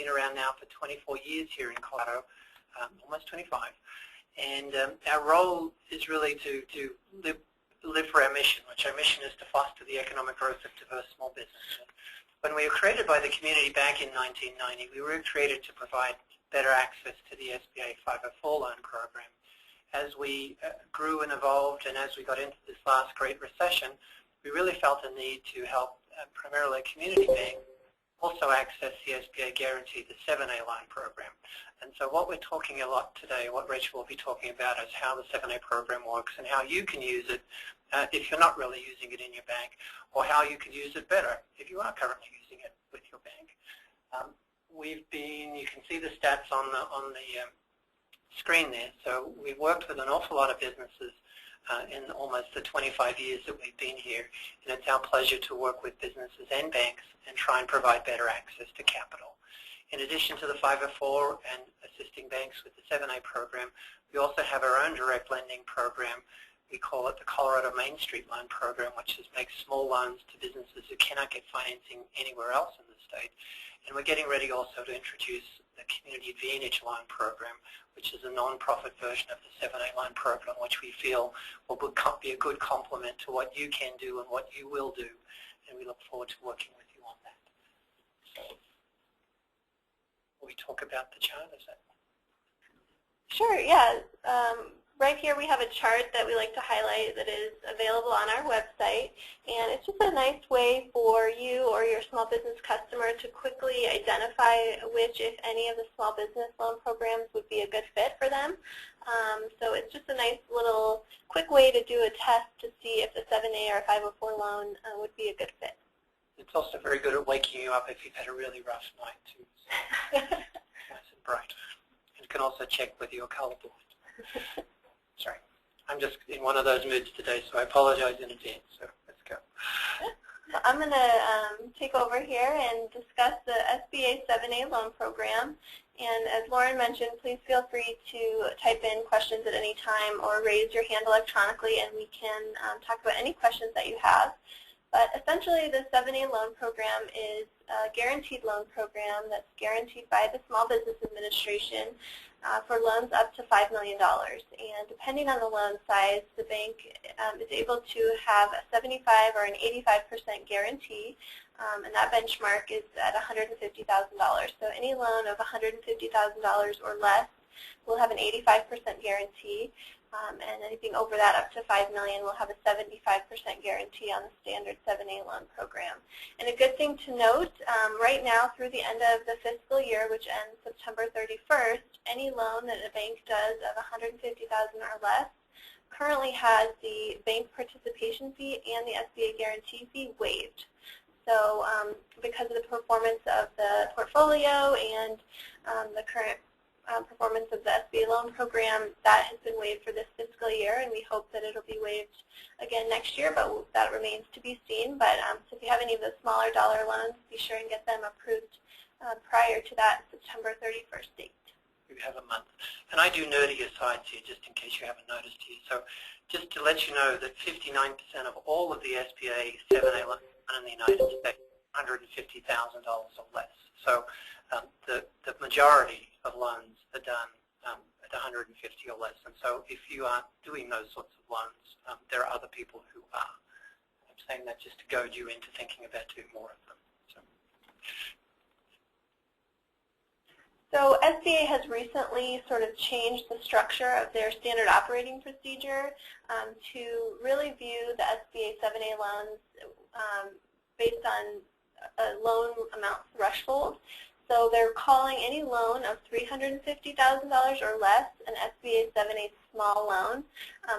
been around now for 24 years here in Colorado, almost 25. And our role is really to live for our mission, which our mission is to foster the economic growth of diverse small businesses. When we were created by the community back in 1990, we were created to provide better access to the SBA 504 loan program. As we grew and evolved, and as we got into this last Great Recession, we really felt a need to help primarily community banks also access the SBA Guaranteed, the 7A loan program. And so what we're talking a lot today, what Rachel will be talking about, is how the 7A program works and how you can use it if you're not really using it in your bank, or how you can use it better if you are currently using it with your bank. You can see the stats on the screen there. So we've worked with an awful lot of businesses in almost the 25 years that we've been here, and it's our pleasure to work with businesses and banks and try and provide better access to capital. In addition to the 504 and assisting banks with the 7A program, we also have our own direct lending program. We call it the Colorado Main Street Loan Program, which makes small loans to businesses who cannot get financing anywhere else in the state. And we're getting ready also to introduce the Community Advantage Loan Program, which is a non-profit version of the 7A loan program, which we feel will be a good complement to what you can do and what you will do. And we look forward to working with you on that. So, will we talk about the chart? Is that? Sure, yeah. Right here we have a chart that we like to highlight that is available on our website, and it's just a nice way for you or your small business customer to quickly identify which, if any, of the small business loan programs would be a good fit for them. So it's just a nice little quick way to do a test to see if the 7A or 504 loan would be a good fit. It's also very good at waking you up if you've had a really rough night too. So nice and bright. You can also check whether you're colorblind. Sorry, I'm just in one of those moods today, so I apologize in advance. So let's go. So I'm going to take over here and discuss the SBA 7A loan program. And as Lauren mentioned, please feel free to type in questions at any time or raise your hand electronically, and we can talk about any questions that you have. But essentially, the 7A loan program is a guaranteed loan program that's guaranteed by the Small Business Administration for loans up to $5 million. And depending on the loan size, the bank is able to have a 75 or an 85% guarantee, and that benchmark is at $150,000. So any loan of $150,000 or less will have an 85% guarantee. And anything over that, up to $5 million, will have a 75% guarantee on the standard 7A loan program. And a good thing to note, right now through the end of the fiscal year, which ends September 31st, any loan that a bank does of $150,000 or less currently has the bank participation fee and the SBA guarantee fee waived. So because of the performance of the portfolio and the current performance of the SBA loan program, that has been waived for this fiscal year, and we hope that it'll be waived again next year, but that remains to be seen. But so if you have any of those smaller dollar loans, be sure and get them approved prior to that September 31st date. You have a month. And I do nerdy asides here, just in case you haven't noticed here. So just to let you know that 59% of all of the SBA 7A loans in the United States are $150,000 or less. So the majority of loans are done at 150 or less. And so if you aren't doing those sorts of loans, there are other people who are. I'm saying that just to goad you into thinking about doing more of them. So SBA has recently sort of changed the structure of their standard operating procedure to really view the SBA 7A loans based on a loan amount threshold. So they're calling any loan of $350,000 or less an SBA 7A small loan.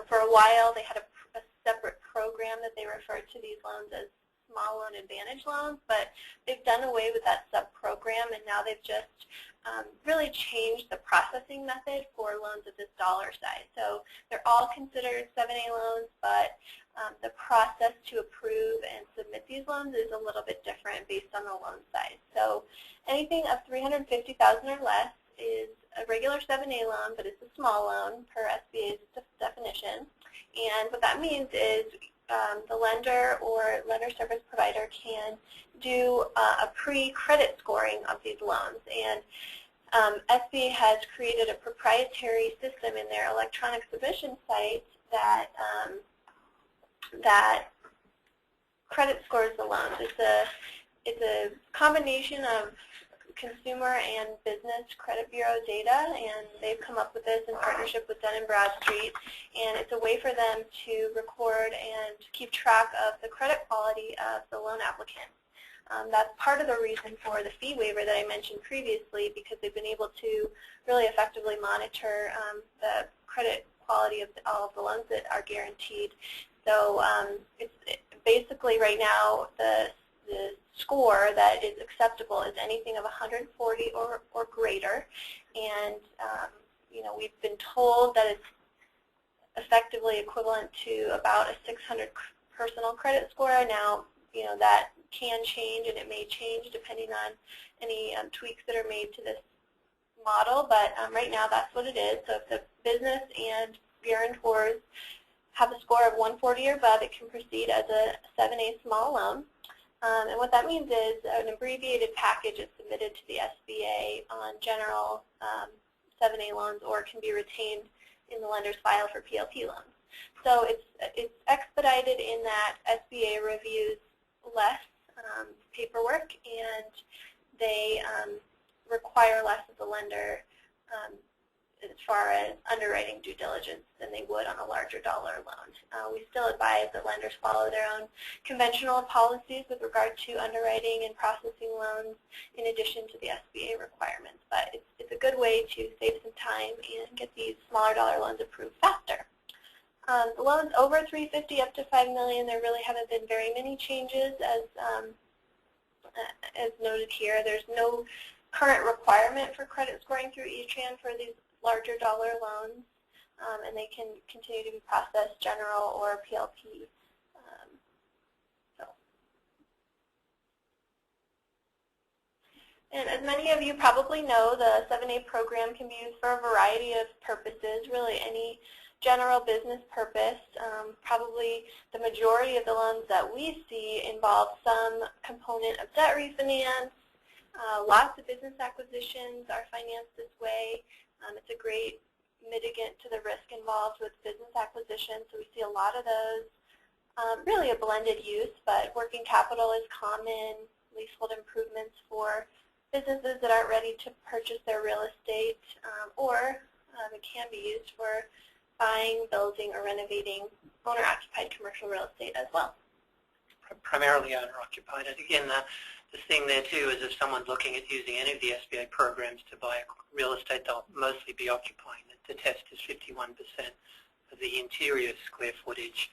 For a while, they had a separate program that they referred to these loans as Small Loan Advantage loans, but they've done away with that sub-program, and now they've just really changed the processing method for loans of this dollar size. So they're all considered 7A loans, but the process to approve and submit these loans is a little bit different based on the loan size. So anything of $350,000 or less is a regular 7A loan, but it's a small loan per SBA's definition. And what that means is the lender or lender service provider can do a pre-credit scoring of these loans. And SBA has created a proprietary system in their electronic submission site that that credit scores the loans. It's a combination of consumer and business credit bureau data, and they've come up with this in partnership with Dun & Bradstreet, and it's a way for them to record and keep track of the credit quality of the loan applicant. That's part of the reason for the fee waiver that I mentioned previously, because they've been able to really effectively monitor the credit quality of all of the loans that are guaranteed. So basically right now the score that is acceptable is anything of 140 or greater, and we've been told that it's effectively equivalent to about a 600 personal credit score. Now, that can change, and it may change depending on any tweaks that are made to this model, but right now that's what it is. So if the business and guarantors have a score of 140 or above, it can proceed as a 7A small loan. And what that means is an abbreviated package is submitted to the SBA on general 7A loans, or can be retained in the lender's file for PLP loans. So it's expedited in that SBA reviews less paperwork, and they require less of the lender as far as underwriting due diligence than they would on a larger dollar loan. We still advise that lenders follow their own conventional policies with regard to underwriting and processing loans in addition to the SBA requirements, but it's a good way to save some time and get these smaller dollar loans approved faster. The loans over $350 up to $5 million, there really haven't been very many changes as noted here. There's no current requirement for credit scoring through E-Tran for these larger dollar loans, and they can continue to be processed general or PLP. And as many of you probably know, the 7A program can be used for a variety of purposes, really any general business purpose. Probably the majority of the loans that we see involve some component of debt refinance. Lots of business acquisitions are financed this way. It's a great mitigant to the risk involved with business acquisition, so we see a lot of those. Really a blended use, but working capital is common, leasehold improvements for businesses that aren't ready to purchase their real estate, or it can be used for buying, building, or renovating owner-occupied commercial real estate as well. Primarily owner-occupied. And again, the thing there too is if someone's looking at using any of the SBA programs to buy real estate, they'll mostly be occupying it. The test is 51% of the interior square footage,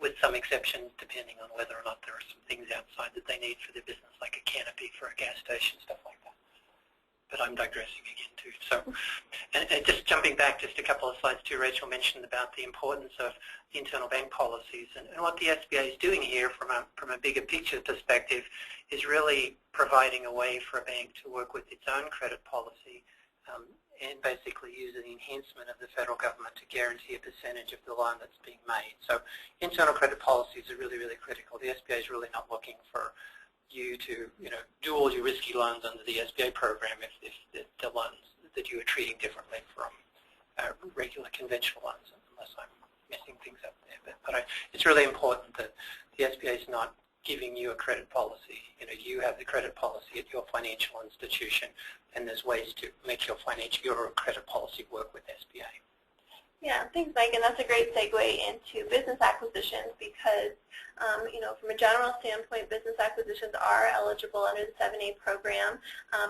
with some exceptions depending on whether or not there are some things outside that they need for their business, like a canopy for a gas station, stuff like that. But I'm digressing again too. So, and just jumping back just a couple of slides too, Rachel mentioned about the importance of internal bank policies, and what the SBA is doing here from a bigger picture perspective is really providing a way for a bank to work with its own credit policy and basically use an enhancement of the federal government to guarantee a percentage of the loan that's being made. So internal credit policies are really, really critical. The SBA is really not looking for you to, do all your risky loans under the SBA program if the loans that you are treating differently from regular conventional loans, unless I'm messing things up there. But it's really important that the SBA is not giving you a credit policy. You have the credit policy at your financial institution, and there's ways to make your credit policy work with SBA. Yeah, thanks, Mike, and that's a great segue into business acquisitions because, from a general standpoint, business acquisitions are eligible under the 7A program,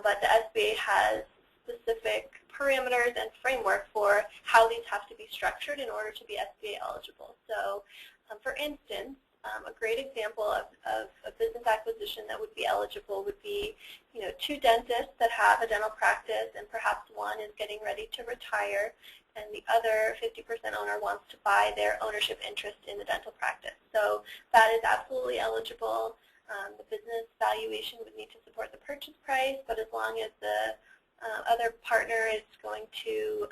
but the SBA has specific parameters and framework for how these have to be structured in order to be SBA eligible. So, for instance, a great example of a business acquisition that would be eligible would be, two dentists that have a dental practice and perhaps one is getting ready to retire and the other 50% owner wants to buy their ownership interest in the dental practice. So that is absolutely eligible. The business valuation would need to support the purchase price, but as long as the other partner is going to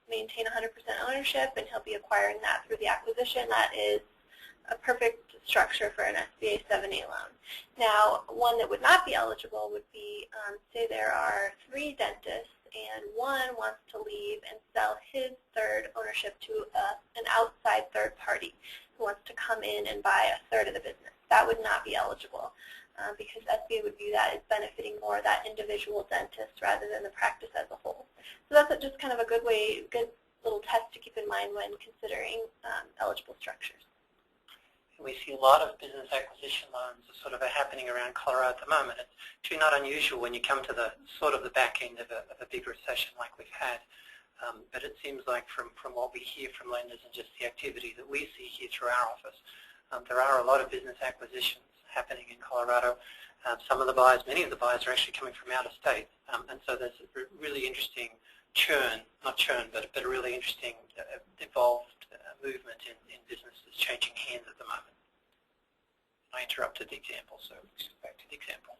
maintain 100% ownership and he'll be acquiring that through the acquisition, that is a perfect structure for an SBA 7A loan. Now, one that would not be eligible would be, say there are 3 dentists and one wants to leave and sell his third ownership to an outside third party who wants to come in and buy a third of the business. That would not be eligible because SBA would view that as benefiting more that individual dentist rather than the practice as a whole. So that's just kind of a good little test to keep in mind when considering eligible structures. We see a lot of business acquisition loans sort of happening around Colorado at the moment. It's actually not unusual when you come to the sort of the back end of a big recession like we've had. But it seems like from what we hear from lenders and just the activity that we see here through our office, there are a lot of business acquisitions happening in Colorado. Some of the buyers, many of the buyers are actually coming from out of state. And so there's a really interesting not churn, but a really interesting evolved movement in businesses changing hands at the moment. I interrupted the example, so back to the example.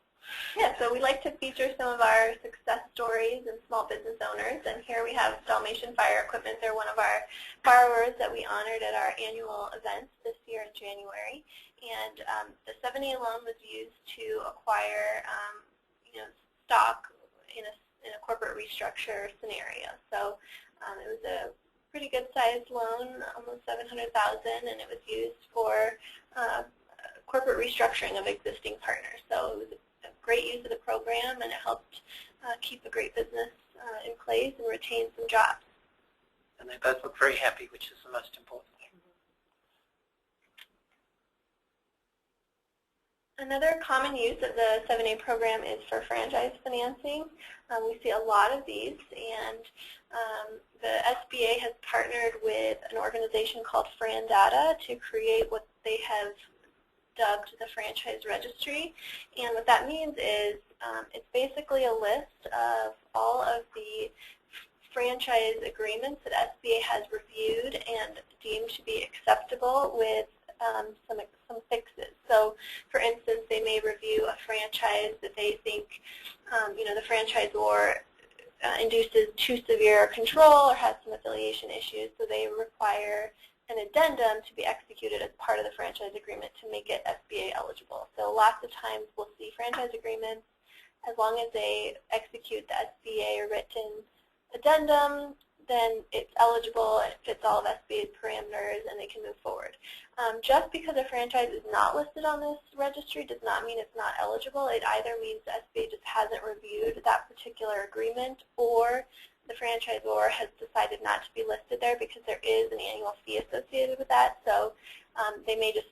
Yeah, so we like to feature some of our success stories and small business owners, and here we have Dalmatian Fire Equipment. They're one of our borrowers that we honored at our annual events this year in January, and the 7A loan was used to acquire stock in a corporate restructure scenario. So it was a pretty good-sized loan, almost $700,000, and it was used for corporate restructuring of existing partners. So it was a great use of the program, and it helped keep a great business in place and retain some jobs. And they both look very happy, which is the most important thing. Another common use of the 7A program is for franchise financing. We see a lot of these, and the SBA has partnered with an organization called FranData to create what they have dubbed the franchise registry. And what that means is it's basically a list of all of the franchise agreements that SBA has reviewed and deemed to be acceptable with some fixes. So, for instance, they may review a franchise that they think, the franchisor induces too severe control or has some affiliation issues, so they require an addendum to be executed as part of the franchise agreement to make it SBA eligible. So lots of times we'll see franchise agreements, as long as they execute the SBA written addendum, then it's eligible, it fits all of SBA's parameters, and they can move forward. Just because a franchise is not listed on this registry does not mean it's not eligible. It either means the SBA just hasn't reviewed that particular agreement, or the franchisor has decided not to be listed there because there is an annual fee associated with that. So they may just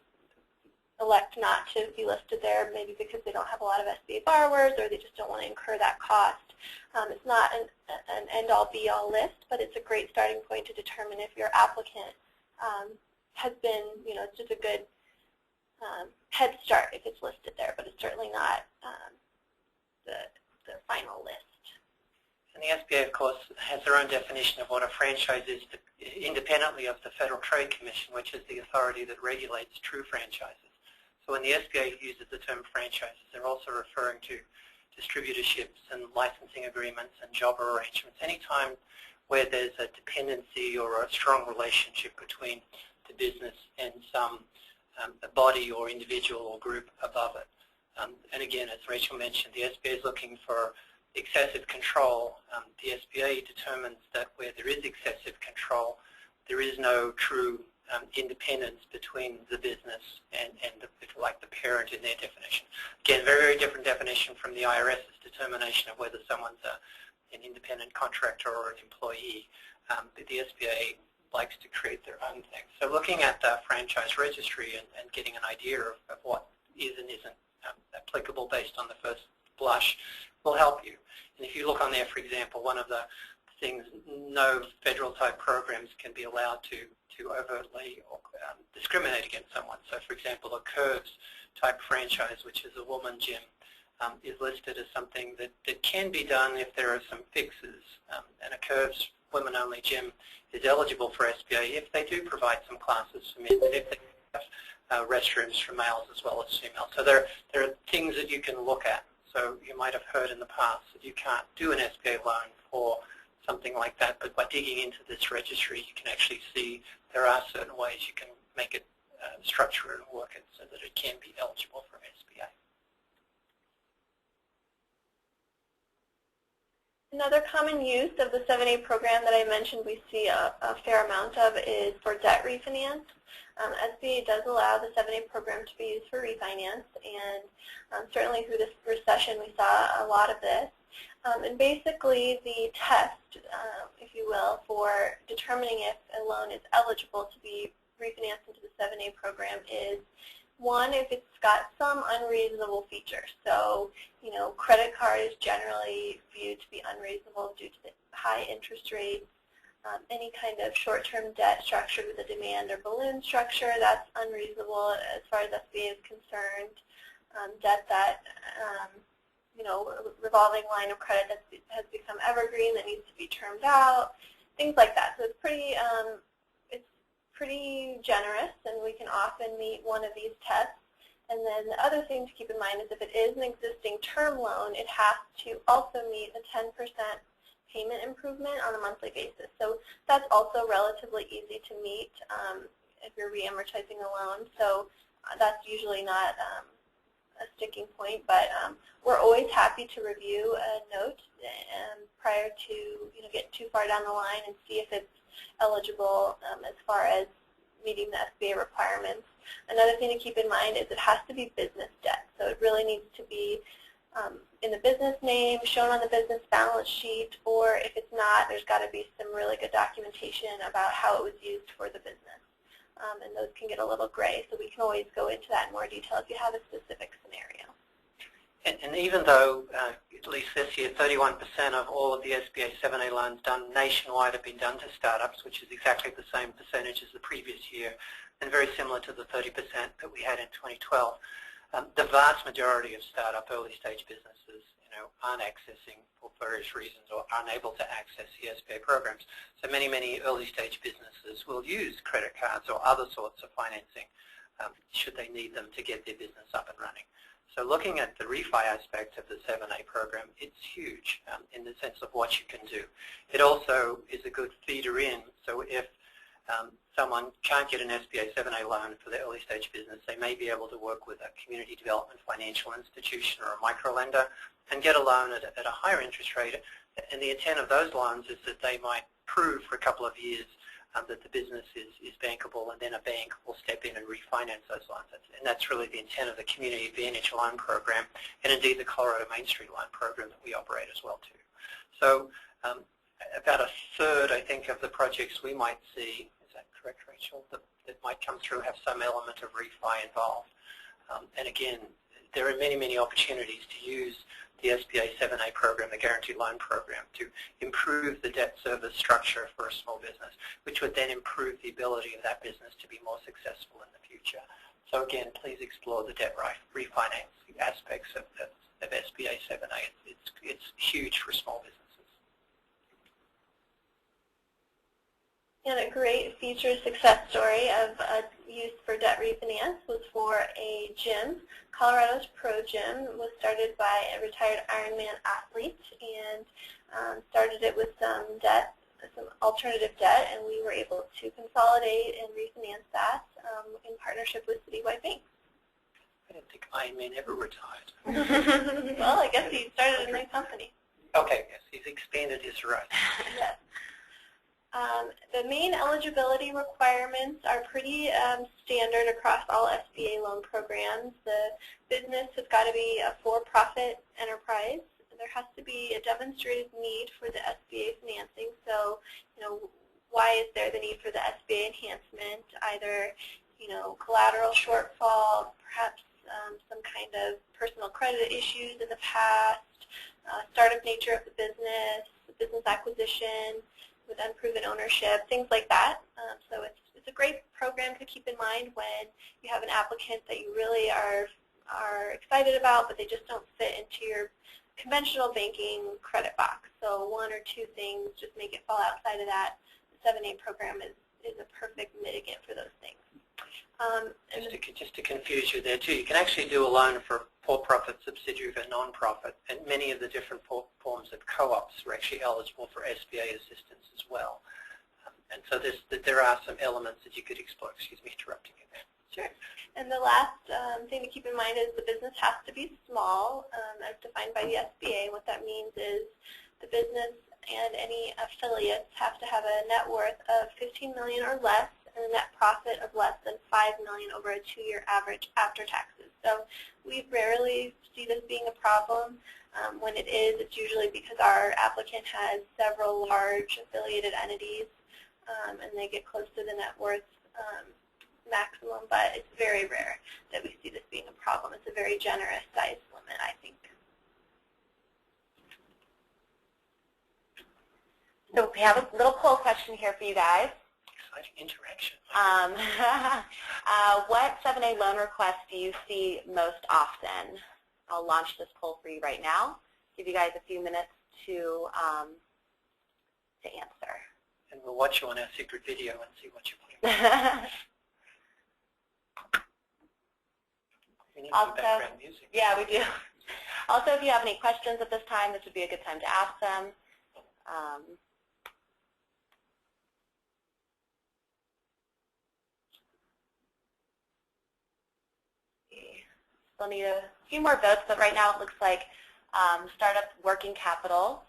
elect not to be listed there, maybe because they don't have a lot of SBA borrowers or they just don't want to incur that cost. It's not an end-all, be-all list, but it's a great starting point to determine if your applicant has been, it's just a good head start if it's listed there, but it's certainly not the final list. And the SBA, of course, has their own definition of what a franchise is independently of the Federal Trade Commission, which is the authority that regulates true franchises. So when the SBA uses the term franchises, they're also referring to distributorships and licensing agreements and job arrangements, anytime where there's a dependency or a strong relationship between the business and some a body or individual or group above it. And again, as Rachel mentioned, the SBA is looking for excessive control. The SBA determines that where there is excessive control, there is no true independence between the business and like the parent in their definition. Again, very, very different definition from the IRS's determination of whether someone's an independent contractor or an employee. But the SBA likes to create their own thing. So looking at the franchise registry and getting an idea of what is and isn't applicable based on the first blush will help you. And if you look on there, for example, one of the things, no federal type programs can be allowed to overtly discriminate against someone. So for example, a Curves type franchise, which is a woman gym, is listed as something that can be done if there are some fixes. And a Curves women-only gym is eligible for SBA if they do provide some classes for men, and if they have restrooms for males as well as females. So there are things that you can look at. So you might have heard in the past that you can't do an SBA loan for something like that, but by digging into this registry, you can actually see there are certain ways you can make it structure it and work it so that it can be eligible for SBA. Another common use of the 7A program that I mentioned we see a fair amount of is for debt refinance. SBA does allow the 7A program to be used for refinance, and certainly through this recession we saw a lot of this. And basically the test, if you will, for determining if a loan is eligible to be refinanced into the 7A program is, one, if it's got some unreasonable features. So, you know, credit card is generally viewed to be unreasonable due to the high interest rates. Any kind of short-term debt structured with a demand or balloon structure, that's unreasonable as far as SBA is concerned. Debt that, you know, revolving line of credit that has become evergreen that needs to be termed out, things like that. So it's pretty generous, and we can often meet one of these tests. And then the other thing to keep in mind is if it is an existing term loan, it has to also meet a 10% payment improvement on a monthly basis. So that's also relatively easy to meet if you're re-amortizing a loan. So that's usually not a sticking point, but we're always happy to review a note prior to getting too far down the line and see if it's eligible as far as meeting the SBA requirements. Another thing to keep in mind is it has to be business debt, so it really needs to be in the business name, shown on the business balance sheet, or if it's not, there's got to be some really good documentation about how it was used for the business. And those can get a little gray, so we can always go into that in more detail if you have a specific scenario. And even though, at least this year, 31% of all of the SBA 7A loans done nationwide have been done to startups, which is exactly the same percentage as the previous year, and very similar to the 30% that we had in 2012. The vast majority of startup early-stage businesses, aren't accessing, for various reasons, or unable to access the SBA programs. So many early-stage businesses will use credit cards or other sorts of financing should they need them to get their business up and running. So looking at the refi aspect of the 7A program, it's huge in the sense of what you can do. It also is a good feeder in, so if someone can't get an SBA 7A loan for their early stage business, they may be able to work with a community development financial institution or a microlender and get a loan at a higher interest rate. And the intent of those loans is that they might prove for a couple of years that the business is bankable, and then a bank will step in and refinance those loans. And that's really the intent of the Community Advantage Loan Program, and indeed the Colorado Main Street Loan Program that we operate as well too. So about a third, I think, of the projects we might see, is that correct, Rachel, that might come through have some element of refi involved. And again, there are many opportunities to use the SBA 7A program, the Guaranteed Loan Program, to improve the debt service structure for a small business, which would then improve the ability of that business to be more successful in the future. So again, please explore the debt refinance aspects of SBA 7A. It's huge for small businesses. And a great featured success story of use for debt refinance was for a gym. Colorado's Pro Gym was started by a retired Ironman athlete, and started it with some debt, some alternative debt, and we were able to consolidate and refinance that in partnership with Citywide Bank. I didn't think Ironman ever retired. Well, I guess he started a new company. Okay, yes, he's expanded his rights. Yes. The main eligibility requirements are pretty standard across all SBA loan programs. The business has got to be a for-profit enterprise. There has to be a demonstrated need for the SBA financing. So, why is there the need for the SBA enhancement? Either, collateral shortfall, perhaps some kind of personal credit issues in the past, startup nature of the business acquisition with unproven ownership, things like that. So it's a great program to keep in mind when you have an applicant that you really are excited about, but they just don't fit into your conventional banking credit box. So one or two things just make it fall outside of that. The 7A program is a perfect mitigant for those things. Just to confuse you there too, you can actually do a loan for a for-profit subsidiary of a non-profit, and many of the different forms of co-ops are actually eligible for SBA assistance as well. And so there are some elements that you could explore. Excuse me, interrupting you there. Sure. And the last thing to keep in mind is the business has to be small, as defined by the SBA. What that means is the business and any affiliates have to have a net worth of $15 million or less and a net profit of less than $5 million over a 2-year average after taxes. So we rarely see this being a problem. When it is, it's usually because our applicant has several large affiliated entities and they get close to the net worth maximum, but it's very rare that we see this being a problem. It's a very generous size limit, I think. So we have a little poll question here for you guys. Exciting interaction. What 7A loan request do you see most often? I'll launch this poll for you right now. Give you guys a few minutes to answer. And we'll watch you on our secret video and see what you're putting. We need some background music. Yeah, we do. Also, if you have any questions at this time, this would be a good time to ask them. Still need a few more votes, but right now it looks like startup working capital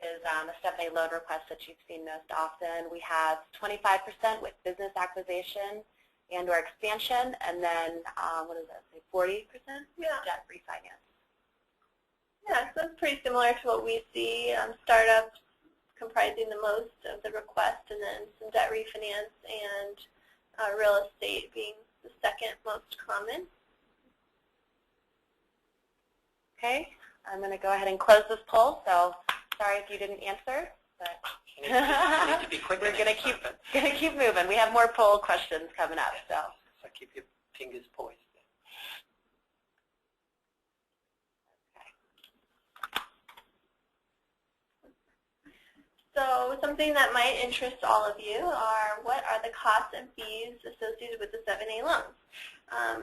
is a 7A loan request that you've seen most often. We have 25% with business acquisition and or expansion, and then what does that say, 40% debt refinance. Yeah, so it's pretty similar to what we see. Startups comprising the most of the request, and then some debt refinance and real estate being the second most common. Okay, I'm going to go ahead and close this poll. So sorry if you didn't answer, but you need to be quick. We're going to keep moving. We have more poll questions coming up. So keep your fingers poised. So something that might interest all of you are what are the costs and fees associated with the 7A loans.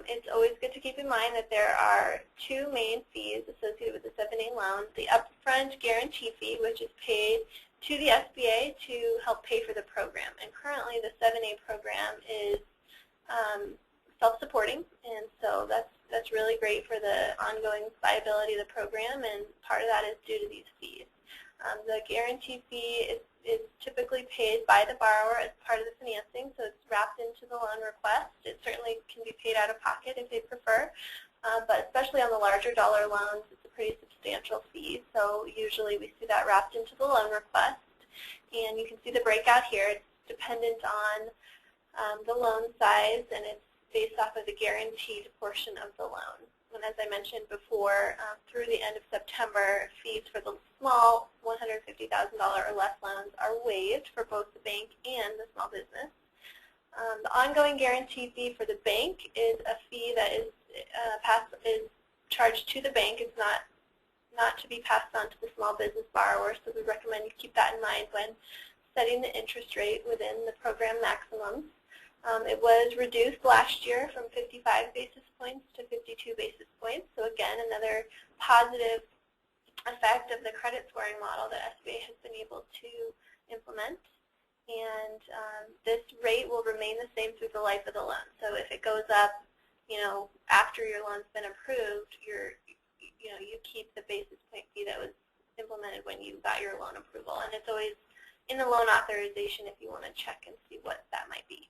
It's always good to keep in mind that there are two main fees associated with the 7A loan. The upfront guarantee fee, which is paid to the SBA to help pay for the program. And currently the 7A program is self-supporting, and so that's really great for the ongoing viability of the program, and part of that is due to these fees. The guarantee fee is typically paid by the borrower as part of the financing, so it's wrapped into the loan request. It certainly can be paid out of pocket if they prefer, but especially on the larger dollar loans, it's a pretty substantial fee, so usually we see that wrapped into the loan request. And you can see the breakout here. It's dependent on the loan size, and it's based off of the guaranteed portion of the loan. And as I mentioned before, through the end of September, fees for the small $150,000 or less loans are waived for both the bank and the small business. The ongoing guarantee fee for the bank is a fee that is charged to the bank. It's not to be passed on to the small business borrower, so we recommend you keep that in mind when setting the interest rate within the program maximums. It was reduced last year from 55 basis points to 52 basis points. So again, another positive effect of the credit scoring model that SBA has been able to implement. And this rate will remain the same through the life of the loan. So if it goes up, after your loan's been approved, you keep the basis point fee that was implemented when you got your loan approval. And it's always in the loan authorization if you want to check and see what that might be.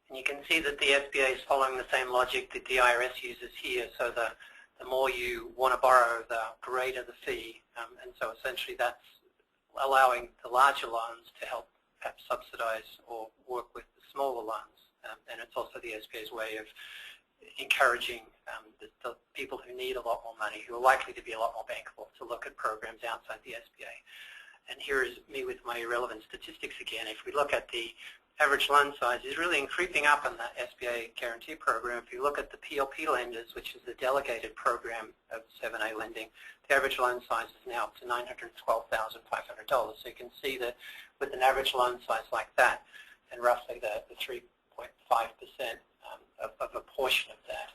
And you can see that the SBA is following the same logic that the IRS uses here. So the more you want to borrow, the greater the fee. And so essentially that's allowing the larger loans to help perhaps subsidize or work with the smaller loans. And it's also the SBA's way of encouraging the people who need a lot more money, who are likely to be a lot more bankable, to look at programs outside the SBA. And here is me with my irrelevant statistics again. If we look at the average loan size is really creeping up in the SBA guarantee program. If you look at the PLP lenders, which is the delegated program of 7A lending, the average loan size is now up to $912,500. So you can see that with an average loan size like that, and roughly the 3.5% of a portion of that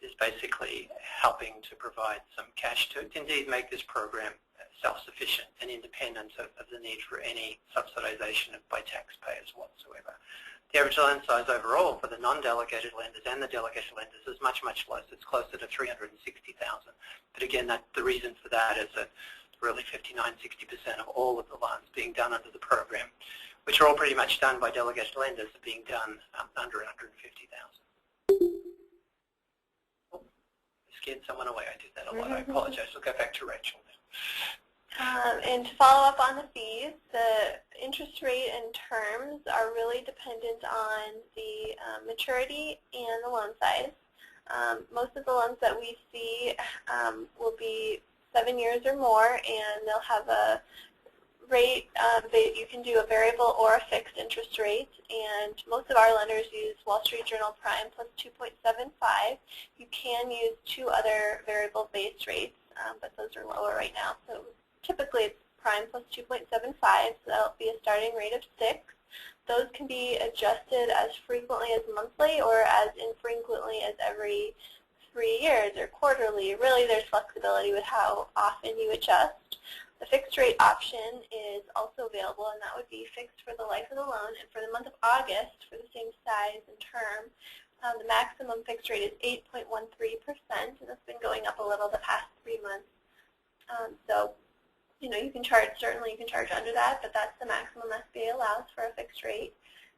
is basically helping to provide some cash to indeed make this program self-sufficient. And and independent of the need for any subsidization by taxpayers whatsoever. The average loan size overall for the non-delegated lenders and the delegated lenders is much, much less. It's closer to $360,000. But again, the reason for that is that really 59–60% of all of the loans being done under the program, which are all pretty much done by delegated lenders, are being done under $150,000. Oh, I scared someone away. I did that a lot. I apologize. We'll go back to Rachel now. And to follow up on the fees, the interest rate and terms are really dependent on the maturity and the loan size. Most of the loans that we see will be 7 years or more, and they'll have a rate that you can do a variable or a fixed interest rate, and most of our lenders use Wall Street Journal Prime plus 2.75. You can use 2 other variable base rates, but those are lower right now. So typically it's Prime plus 2.75, so that'll be a starting rate of 6. Those can be adjusted as frequently as monthly or as infrequently as every 3 years or quarterly. Really, there's flexibility with how often you adjust. The fixed rate option is also available, and that would be fixed for the life of the loan. And for the month of August, for the same size and term, the maximum fixed rate is 8.13%, and that's been going up a little the past 3 months. So, you know, you can charge, certainly you can charge under that, but that's the maximum SBA allows for a fixed rate.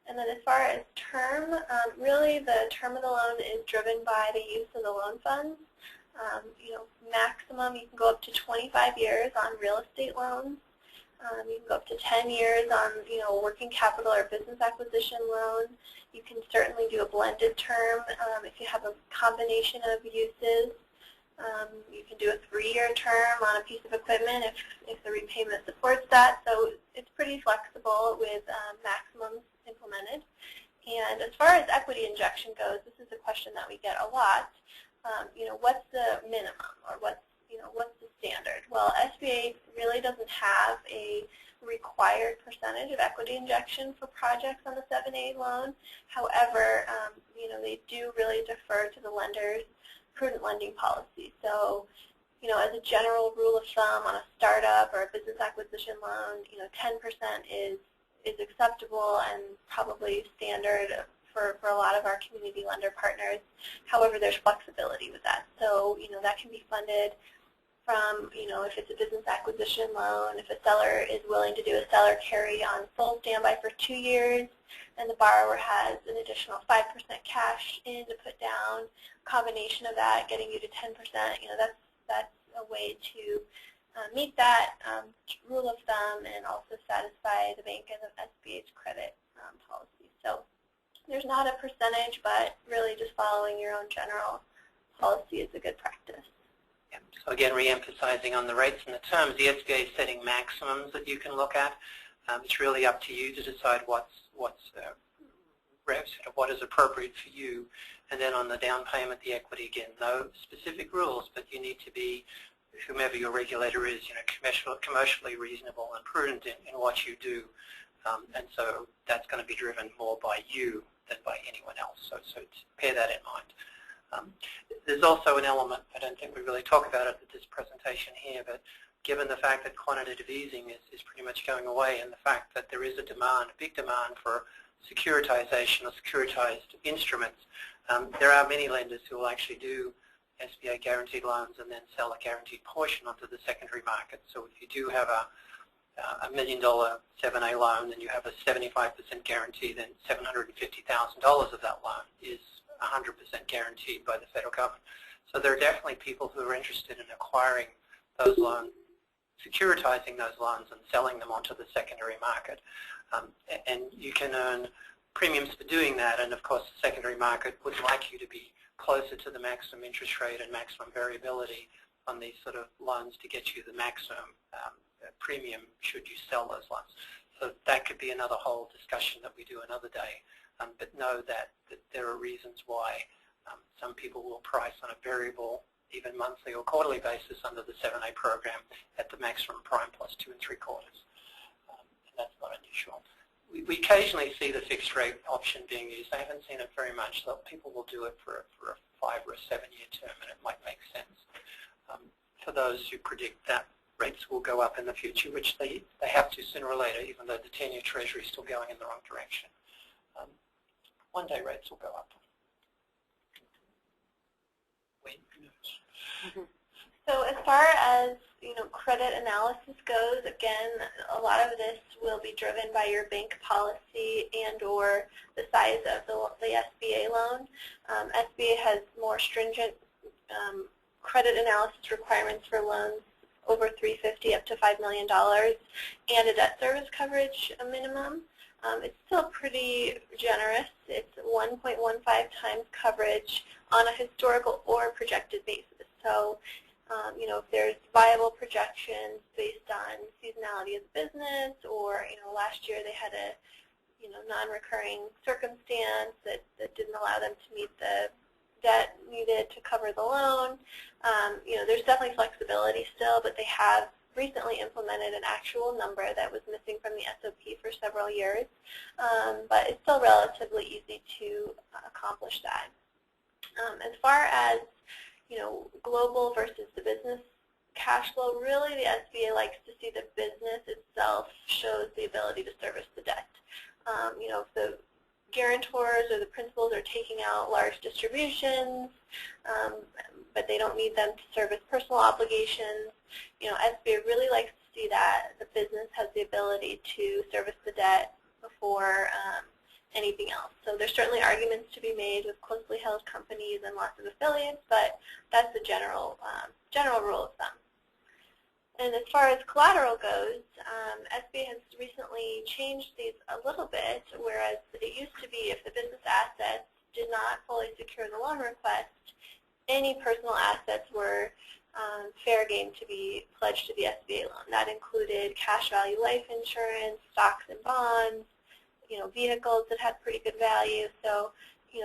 And then as far as term, really the term of the loan is driven by the use of the loan funds. You know, maximum you can go up to 25 years on real estate loans. You can go up to 10 years on, you know, working capital or business acquisition loans. You can certainly do a blended term if you have a combination of uses. You can do a 3-year term on a piece of equipment if the repayment supports that. So it's pretty flexible with maximums implemented. And as far as equity injection goes, this is a question that we get a lot. You know, what's the minimum, or what's the standard? Well, SBA really doesn't have a required percentage of equity injection for projects on the 7A loan. However, you know, they do really defer to the lender's prudent lending policy. So, you know, as a general rule of thumb on a startup or a business acquisition loan, you know, 10% is acceptable and probably standard for a lot of our community lender partners. However, there's flexibility with that. So, you know, that can be funded from, you know, if it's a business acquisition loan, if a seller is willing to do a seller carry on full standby for 2 years, and the borrower has an additional 5% cash in to put down, combination of that getting you to 10%, you know, that's a way to meet that rule of thumb and also satisfy the bank and the SBA's credit policy. So there's not a percentage, but really just following your own general policy is a good practice. Yeah. So again, re-emphasizing on the rates and the terms, the SBA is setting maximums that you can look at. It's really up to you to decide what is appropriate for you. And then on the down payment, the equity, again, no specific rules, but you need to be, whomever your regulator is, you know, commercially reasonable and prudent in what you do. And so that's going to be driven more by you than by anyone else. So bear that in mind. There's also an element, I don't think we really talk about it at this presentation here, but given the fact that quantitative easing is pretty much going away, and the fact that there is a big demand for securitization or securitized instruments, there are many lenders who will actually do SBA guaranteed loans and then sell a guaranteed portion onto the secondary market. So if you do have a $1 million 7A loan and you have a 75% guarantee, then $750,000 of that loan is 100% guaranteed by the federal government. So there are definitely people who are interested in acquiring those loans, securitizing those loans and selling them onto the secondary market. And you can earn premiums for doing that, and of course the secondary market would like you to be closer to the maximum interest rate and maximum variability on these sort of loans to get you the maximum premium should you sell those loans. So that could be another whole discussion that we do another day. But know that there are reasons why some people will price on a variable, even monthly or quarterly basis under the 7A program at the maximum prime plus 2 3/4. And that's not unusual. We occasionally see the fixed rate option being used. I haven't seen it very much, so people will do it for a 5 or a 7 year term, and it might make sense. For those who predict that rates will go up in the future, which they have to sooner or later, even though the 10-year Treasury is still going in the wrong direction. One day rates will go up. When? Who knows? So as far as credit analysis goes, again, a lot of this will be driven by your bank policy and/or the size of the SBA loan. SBA has more stringent credit analysis requirements for loans over $350 up to $5 million, and a debt service coverage minimum. It's still pretty generous. It's 1.15 times coverage on a historical or projected basis. So, if there's viable projections based on seasonality of the business, or last year they had a non-recurring circumstance that didn't allow them to meet the debt needed to cover the loan, there's definitely flexibility still, but they have recently implemented an actual number that was missing from the SOP for several years, but it's still relatively easy to accomplish that. As far as global versus the business cash flow, really the SBA likes to see the business itself shows the ability to service the debt. If the guarantors or the principals are taking out large distributions, but they don't need them to service personal obligations, SBA really likes to see that the business has the ability to service the debt before anything else. So there's certainly arguments to be made with closely held companies and lots of affiliates, but that's the general rule of thumb. And as far as collateral goes, SBA has recently changed these a little bit, whereas it used to be if the business assets did not fully secure the loan request, any personal assets were fair game to be pledged to the SBA loan. That included cash value life insurance, stocks and bonds, vehicles that had pretty good value. So,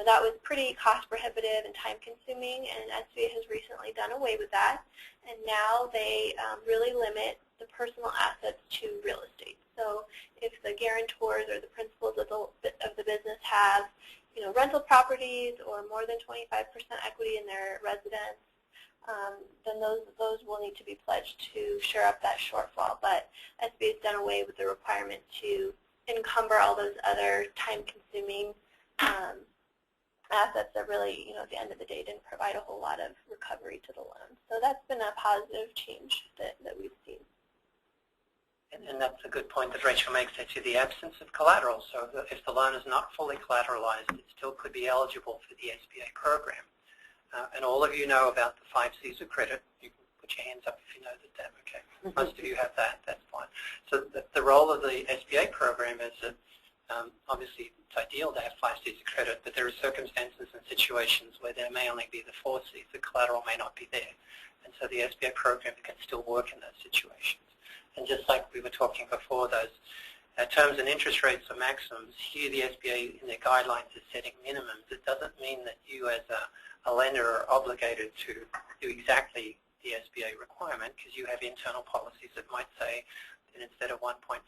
that was pretty cost prohibitive and time consuming, and SBA has recently done away with that. And now they really limit the personal assets to real estate. So if the guarantors or the principals of the business have, rental properties or more than 25% equity in their residence, then those will need to be pledged to shore up that shortfall. But SBA has done away with the requirement to encumber all those other time-consuming assets that really, at the end of the day, didn't provide a whole lot of recovery to the loan. So that's been a positive change that we've seen. And that's a good point that Rachel makes there too, the absence of collateral. So if the loan is not fully collateralized, it still could be eligible for the SBA program. And all of you know about the 5 C's of credit. You can put your hands up if you know that, okay. Most of you have that, that's fine. So the role of the SBA program is that obviously it's ideal to have 5 C's of credit, but there are circumstances and situations where there may only be the 4 C's. The collateral may not be there. And so the SBA program can still work in those situations. And just like we were talking before, those terms and interest rates are maximums. Here the SBA in their guidelines is setting minimums. It doesn't mean that you as a lender are obligated to do exactly the SBA requirement, because you have internal policies that might say that instead of 1.15,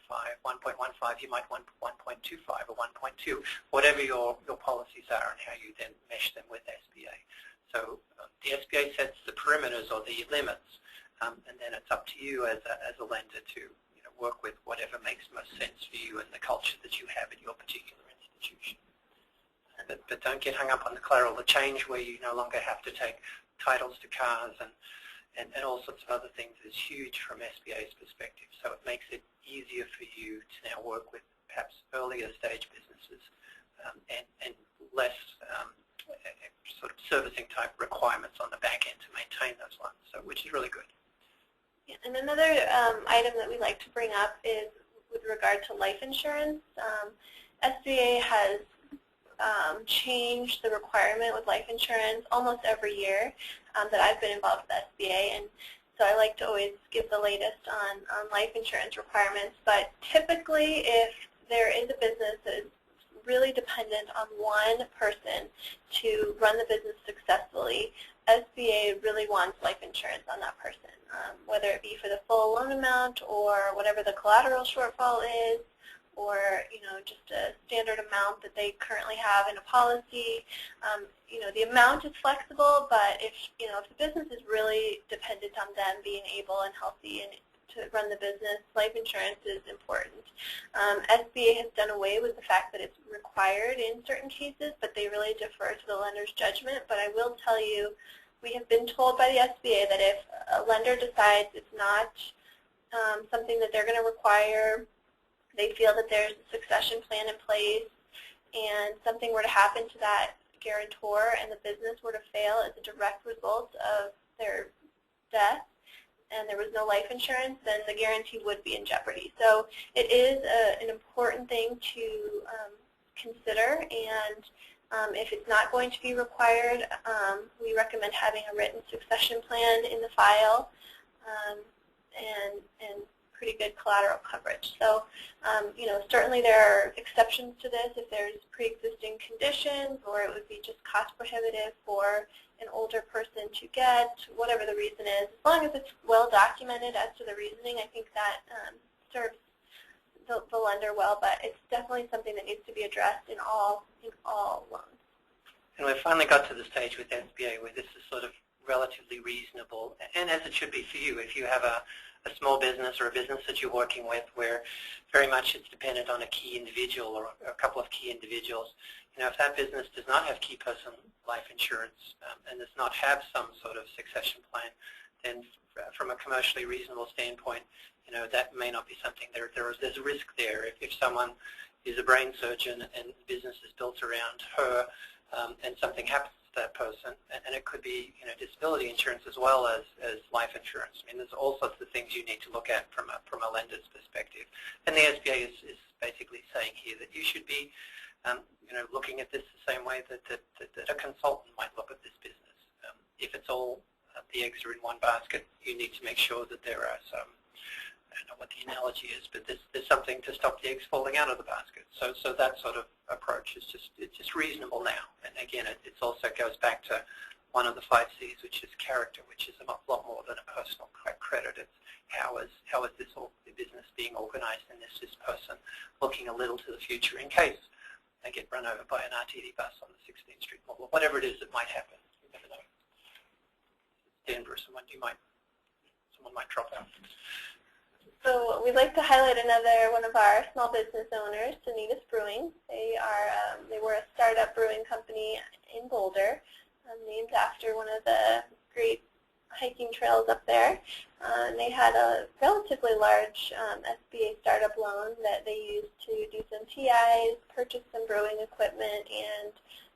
you might want 1.25 or 1.2, whatever your policies are and how you then mesh them with SBA. So the SBA sets the perimeters or the limits, and then it's up to you as a lender to work with whatever makes most sense for you and the culture that you have in your particular institution. But don't get hung up on the collateral. The change where you no longer have to take titles to cars and all sorts of other things is huge from SBA's perspective. So it makes it easier for you to now work with perhaps earlier stage businesses and less sort of servicing type requirements on the back end to maintain those loans, so which is really good. Yeah, and another item that we like to bring up is with regard to life insurance. SBA has changed the requirement with life insurance almost every year that I've been involved with SBA, and so I like to always give the latest on life insurance requirements. But typically, if there is a business that is really dependent on one person to run the business successfully, SBA really wants life insurance on that person, whether it be for the full loan amount or whatever the collateral shortfall is, or just a standard amount that they currently have in a policy. The amount is flexible, but if the business is really dependent on them being able and healthy and run the business, life insurance is important. SBA has done away with the fact that it's required in certain cases, but they really defer to the lender's judgment. But I will tell you, we have been told by the SBA that if a lender decides it's not something that they're going to require, they feel that there's a succession plan in place, and something were to happen to that guarantor and the business were to fail as a direct result of their death, and there was no life insurance, then the guarantee would be in jeopardy. So it is an important thing to consider, and if it's not going to be required, we recommend having a written succession plan in the file and pretty good collateral coverage. So, you know, certainly there are exceptions to this if there's pre-existing conditions, or it would be just cost prohibitive for an older person to get, whatever the reason is. As long as it's well documented as to the reasoning, I think that serves the lender well, but it's definitely something that needs to be addressed in all loans. And we've finally got to the stage with SBA where this is sort of relatively reasonable, and as it should be for you. If you have a small business or a business that you're working with where very much it's dependent on a key individual or a couple of key individuals, you know, if that business does not have key person life insurance and does not have some sort of succession plan, then from a commercially reasonable standpoint, you know, that may not be something. There's a risk there. If someone is a brain surgeon and business is built around her and something happens to that person, and it could be, you know, disability insurance as well as life insurance. I mean, there's all sorts of things you need to look at from a lender's perspective. And the SBA is basically saying here that you should be, you know, looking at this the same way that a consultant might look at this business. If it's all the eggs are in one basket, you need to make sure that there are some, I don't know what the analogy is, but there's something to stop the eggs falling out of the basket. So that sort of approach is just reasonable now. And again, it also goes back to one of the 5 C's, which is character, which is a lot more than a personal credit. It's how is this business being organized, and is this person looking a little to the future in case they get run over by an RTD bus on the 16th Street Mall, or whatever it is that might happen. You never know. Denver, someone might drop out. So we'd like to highlight another one of our small business owners, Sanitas Brewing. They were a startup brewing company in Boulder, named after one of the great hiking trails up there. And they had a relatively large SBA startup loan that they used to do some TIs, purchase some brewing equipment, and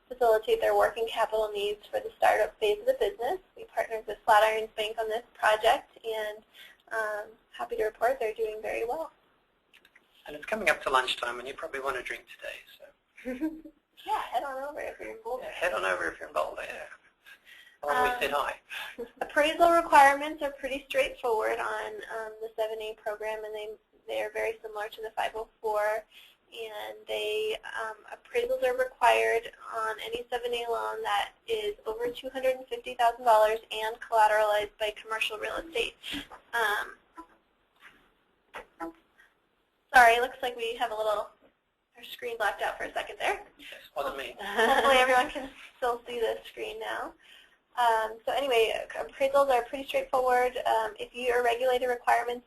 facilitate their working capital needs for the startup phase of the business. We partnered with Flatirons Bank on this project, and happy to report they're doing very well. And it's coming up to lunchtime, and you probably want to drink today. So yeah, head on over if you're in Boulder. Yeah, head on over if you're in Boulder, yeah. Well, we said hi. Appraisal requirements are pretty straightforward on the 7A program, and they are very similar to the 504. And appraisals are required on any 7A loan that is over $250,000 and collateralized by commercial real estate. Sorry, looks like we have our screen blacked out for a second there. Yes, wasn't me. Hopefully everyone can still see the screen now. So anyway, appraisals are pretty straightforward. If your regulated requirements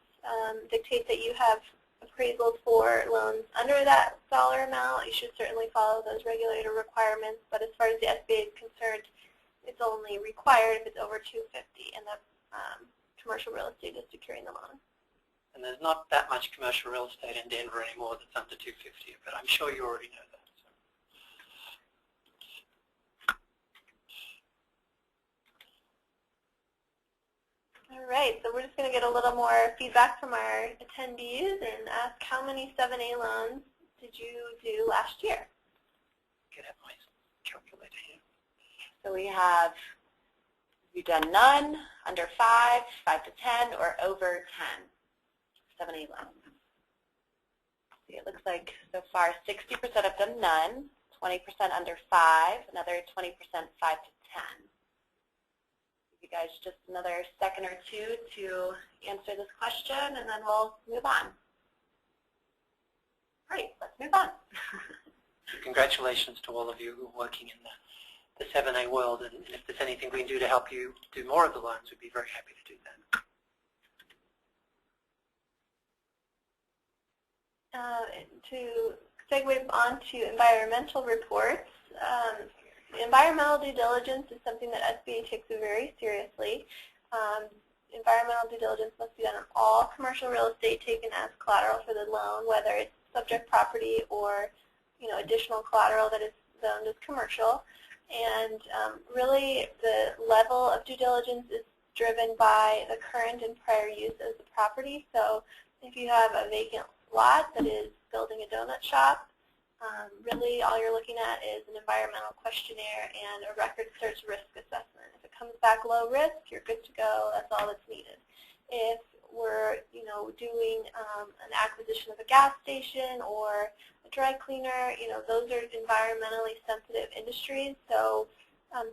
dictate that you have appraisals for loans under that dollar amount, you should certainly follow those regulator requirements. But as far as the SBA is concerned, it's only required if it's over $250,000 and the commercial real estate is securing the loan. And there's not that much commercial real estate in Denver anymore that's under $250,000, but I'm sure you already know that. All right, so we're just going to get a little more feedback from our attendees and ask how many 7A loans did you do last year? Get out my calculator here. So we've done none, under 5, 5 to 10, or over 10, 7A loans. See, it looks like so far 60% have done none, 20% under 5, another 20% 5 to 10. You guys just another second or two to answer this question, and then we'll move on. Great, let's move on. Congratulations to all of you who are working in the 7A world, and if there's anything we can do to help you do more of the loans, we'd be very happy to do that. To segue on to environmental reports, environmental due diligence is something that SBA takes very seriously. Environmental due diligence must be done on all commercial real estate taken as collateral for the loan, whether it's subject property or additional collateral that is zoned as commercial. And really the level of due diligence is driven by the current and prior use of the property. So if you have a vacant lot that is building a donut shop, really all you're looking at is an environmental questionnaire and a record search risk assessment. If it comes back low risk, you're good to go. That's all that's needed. If we're doing an acquisition of a gas station or a dry cleaner, those are environmentally sensitive industries. So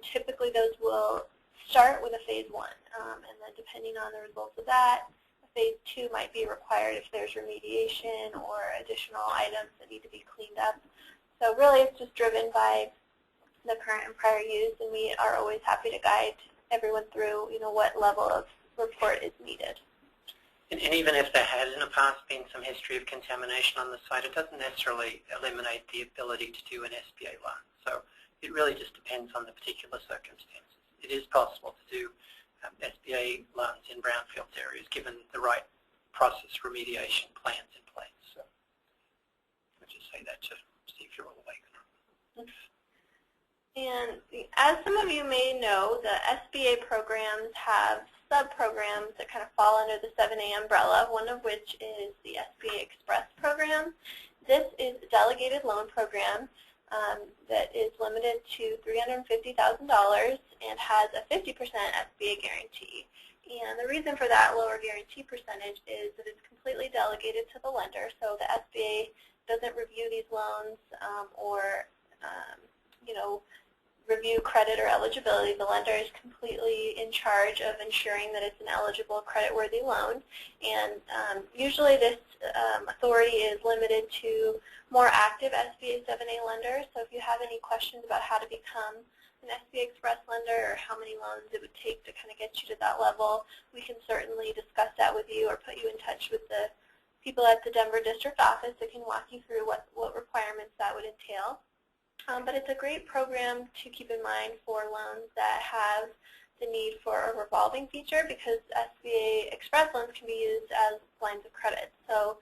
typically those will start with a phase 1, and then depending on the results of that, phase 2 might be required if there's remediation or additional items that need to be cleaned up. So really it's just driven by the current and prior use, and we are always happy to guide everyone through what level of report is needed. And even if there has in the past been some history of contamination on the site, it doesn't necessarily eliminate the ability to do an SBA loan. So it really just depends on the particular circumstances. It is possible to do SBA loans in brownfield areas given the right process remediation plans in place. So I'll just say that to see if you're all awake or not. And as some of you may know, the SBA programs have sub-programs that kind of fall under the 7A umbrella, one of which is the SBA Express program. This is a delegated loan program that is limited to $350,000 and has a 50% SBA guarantee. And the reason for that lower guarantee percentage is that it's completely delegated to the lender, so the SBA doesn't review these loans or review credit or eligibility. The lender is completely in charge of ensuring that it's an eligible credit-worthy loan. And usually this authority is limited to more active SBA 7A lenders. So if you have any questions about how to become an SBA Express lender or how many loans it would take to kind of get you to that level, we can certainly discuss that with you or put you in touch with the people at the Denver District Office that can walk you through what requirements that would entail. But it's a great program to keep in mind for loans that have the need for a revolving feature, because SBA Express loans can be used as lines of credit. So,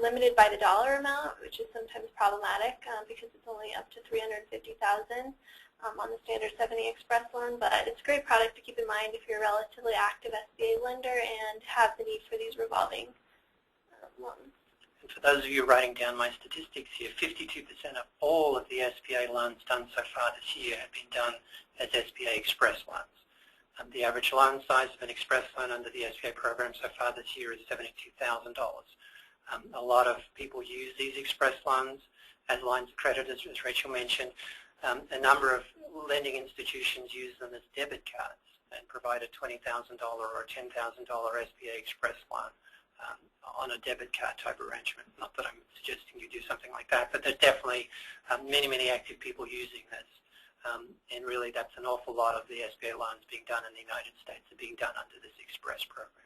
limited by the dollar amount, which is sometimes problematic because it's only up to $350,000 on the standard 7A Express loan. But it's a great product to keep in mind if you're a relatively active SBA lender and have the need for these revolving loans. And for those of you writing down my statistics here, 52% of all of the SBA loans done so far this year have been done as SBA Express loans. The average loan size of an Express loan under the SBA program so far this year is $72,000. A lot of people use these Express loans as lines of credit, as Rachel mentioned. A number of lending institutions use them as debit cards and provide a $20,000 or $10,000 SBA Express loan on a debit card type arrangement. Not that I'm suggesting you do something like that, but there's definitely many, many active people using this. And really that's an awful lot of the SBA loans being done in the United States are being done under this Express program.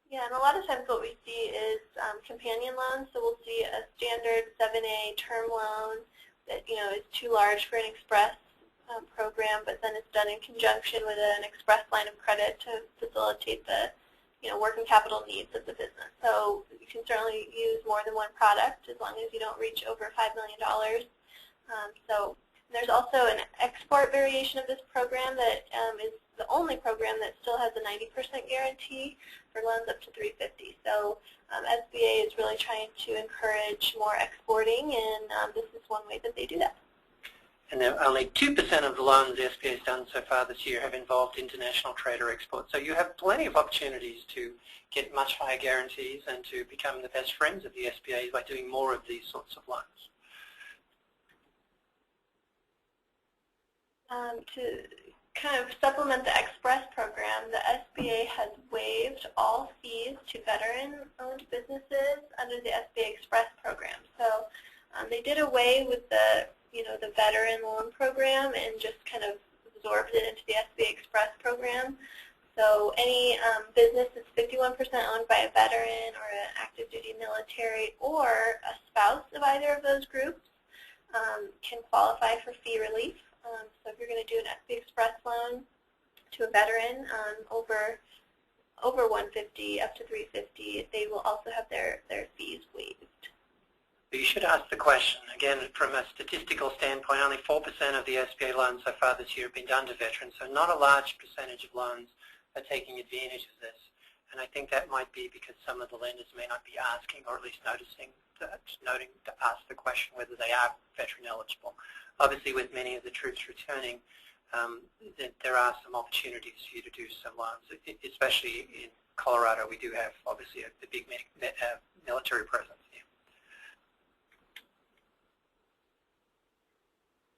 Yeah, and a lot of times what we see is companion loans. So we'll see a standard 7A term loan that is too large for an Express program, but then it's done in conjunction with an Express line of credit to facilitate the working capital needs of the business. So you can certainly use more than one product as long as you don't reach over $5 million. So there's also an export variation of this program that is the only program that still has a 90% guarantee for loans up to $350,000. So SBA is really trying to encourage more exporting, and this is one way that they do that. And only 2% of the loans the SBA has done so far this year have involved international trade or export. So you have plenty of opportunities to get much higher guarantees and to become the best friends of the SBA by doing more of these sorts of loans. To kind of supplement the Express program, the SBA has waived all fees to veteran-owned businesses under the SBA Express program. So they did away with the veteran loan program and just kind of absorbed it into the SBA Express program. So any business that's 51% owned by a veteran or an active duty military military, or a spouse of either of those groups can qualify for fee relief. So if you're going to do an SB Express loan to a veteran over 150 up to 350, they will also have their fees waived. You should ask the question, again, from a statistical standpoint, only 4% of the SBA loans so far this year have been done to veterans, so not a large percentage of loans are taking advantage of this. And I think that might be because some of the lenders may not be asking, or at least noting to ask the question whether they are veteran eligible. Obviously, with many of the troops returning, there are some opportunities for you to do some loans, especially in Colorado. We do have, obviously, a big military presence here.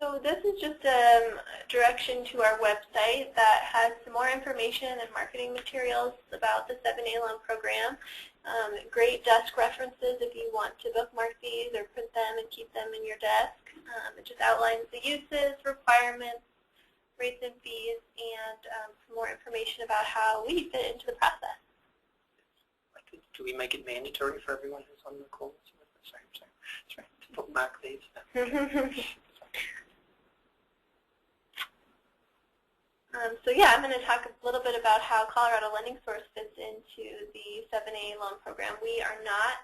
So this is just a direction to our website that has some more information and marketing materials about the 7A loan program. Great desk references if you want to bookmark these or print them and keep them in your desk. It just outlines the uses, requirements, rates and fees, and some more information about how we fit into the process. Do we make it mandatory for everyone who's on the call? Sorry. To bookmark these. So yeah, I'm going to talk a little bit about how Colorado Lending Source fits into the 7A loan program. We are not